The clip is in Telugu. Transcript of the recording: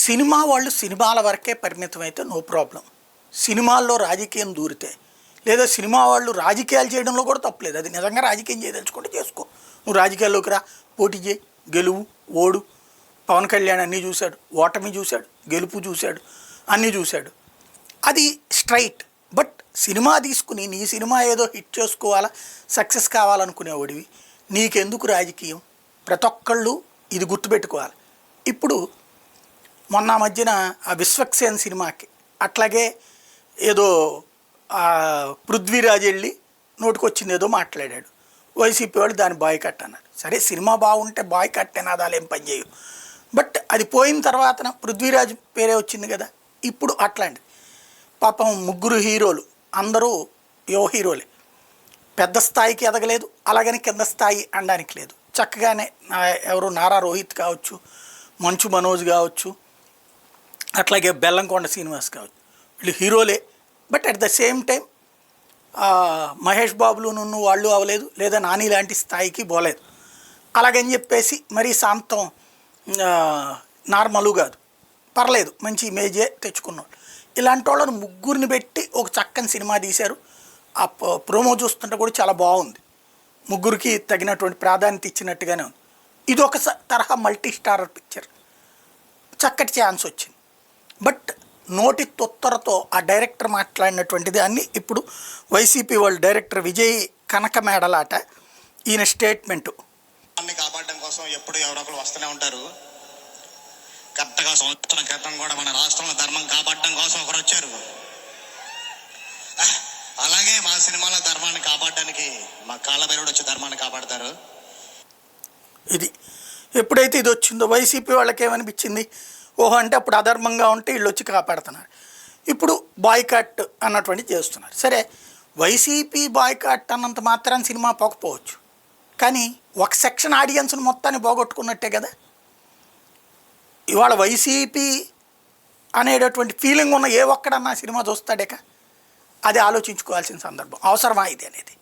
సినిమా వాళ్ళు సినిమాల వరకే పరిమితమైతే నో ప్రాబ్లం. సినిమాల్లో రాజకీయం దూరితే లేదా సినిమా వాళ్ళు రాజకీయాలు చేయడంలో కూడా తప్పులేదు. అది నిజంగా రాజకీయం చేయదలుచుకుంటే చేసుకో. నువ్వు రాజకీయాల్లోకి రా, పోటీ చేయి, గెలువు, ఓడు. పవన్ కళ్యాణ్ అన్నీ చూశాడు, ఓటమి చూశాడు, గెలుపు చూశాడు, అన్నీ చూశాడు. అది స్ట్రైట్. బట్ సినిమా తీసుకుని నీ సినిమా ఏదో హిట్ చేసుకోవాలా, సక్సెస్ కావాలనుకునేవాడివి, నీకెందుకు రాజకీయం? ప్రతి ఒక్కళ్ళు ఇది గుర్తుపెట్టుకోవాలి. ఇప్పుడు మొన్న మధ్యన ఆ విశ్వక్సేన్ సినిమాకి అట్లాగే ఏదో పృథ్వీరాజ్ వెళ్ళి నోటికొచ్చింది ఏదో మాట్లాడాడు. వైసీపీ వాళ్ళు దాన్ని బాయ్కట్ అన్నారు. సరే, సినిమా బాగుంటే బాయ్కట్ నినాదాలు ఏం పనిచేయవు. బట్ అది పోయిన తర్వాత పృథ్వీరాజ్ పేరే వచ్చింది కదా. ఇప్పుడు అట్లాంటిది పాపం ముగ్గురు హీరోలు అందరూ యో హీరోలే, పెద్ద స్థాయికి ఎదగలేదు, అలాగని కింద స్థాయి అనడానికి లేదు. చక్కగానే ఎవరు నారా రోహిత్ కావచ్చు, మంచు మనోజ్ కావచ్చు, అట్లాగే బెల్లంకొండ శ్రీనివాస్ కావచ్చు, వీళ్ళు హీరోలే. But at the same time Mahesh బాబులు నువ్వు వాళ్ళు అవ్వలేదు, లేదా నాని లాంటి స్థాయికి పోలేదు. అలాగని చెప్పేసి మరీ శాంతం నార్మలు కాదు, పర్లేదు, మంచి ఇమేజే తెచ్చుకున్నాడు. ఇలాంటి వాళ్ళని ముగ్గురిని పెట్టి ఒక చక్కని సినిమా తీశారు. ఆ ప్రోమో చూస్తుంటే కూడా చాలా బాగుంది. ముగ్గురికి తగినటువంటి ప్రాధాన్యత ఇచ్చినట్టుగానే ఉంది. ఇది ఒక తరహా మల్టీ స్టారర్ పిక్చర్, చక్కటి ఛాన్స్ వచ్చింది. బట్ నోటి తొత్తరతో ఆ డైరెక్టర్ మాట్లాడినటువంటి దాన్ని ఇప్పుడు వైసీపీ వాళ్ళ డైరెక్టర్ విజయ్ కనకమేడలాట ఈయన స్టేట్మెంటు. కాపాడడం కోసం ఎప్పుడు ఎవరో ఒకరు వస్తూనే ఉంటారు. కరెక్ట్గా సంవత్సరం క్రితం కూడా మన రాష్ట్రంలో ధర్మం కాపాడడం కోసం ఒకరు వచ్చారు. అలాగే మా సినిమాలో ధర్మాన్ని కాపాడడానికి మా కాళ్ళభైరవుడు వచ్చి ధర్మాన్ని కాపాడతారు. ఇది ఎప్పుడైతే ఇది వచ్చిందో వైసీపీ వాళ్ళకి ఏమనిపించింది, ఓహో అంటే అప్పుడు అధర్మంగా ఉంటే వీళ్ళు వచ్చి కాపాడుతున్నారు, ఇప్పుడు బాయ్కాట్ అన్నటువంటి చేస్తున్నారు. సరే, వైసీపీ బాయ్కాట్ అన్నంత మాత్రాన్ని సినిమా పోకపోవచ్చు, కానీ ఒక సెక్షన్ ఆడియన్స్ని మొత్తాన్ని పోగొట్టుకున్నట్టే కదా. ఇవాళ వైసీపీ అనేటటువంటి ఫీలింగ్ ఉన్న ఏ ఒక్కడన్నా సినిమా చూస్తాడేక, అది ఆలోచించుకోవాల్సిన సందర్భం. అవసరమా ఇది అనేది.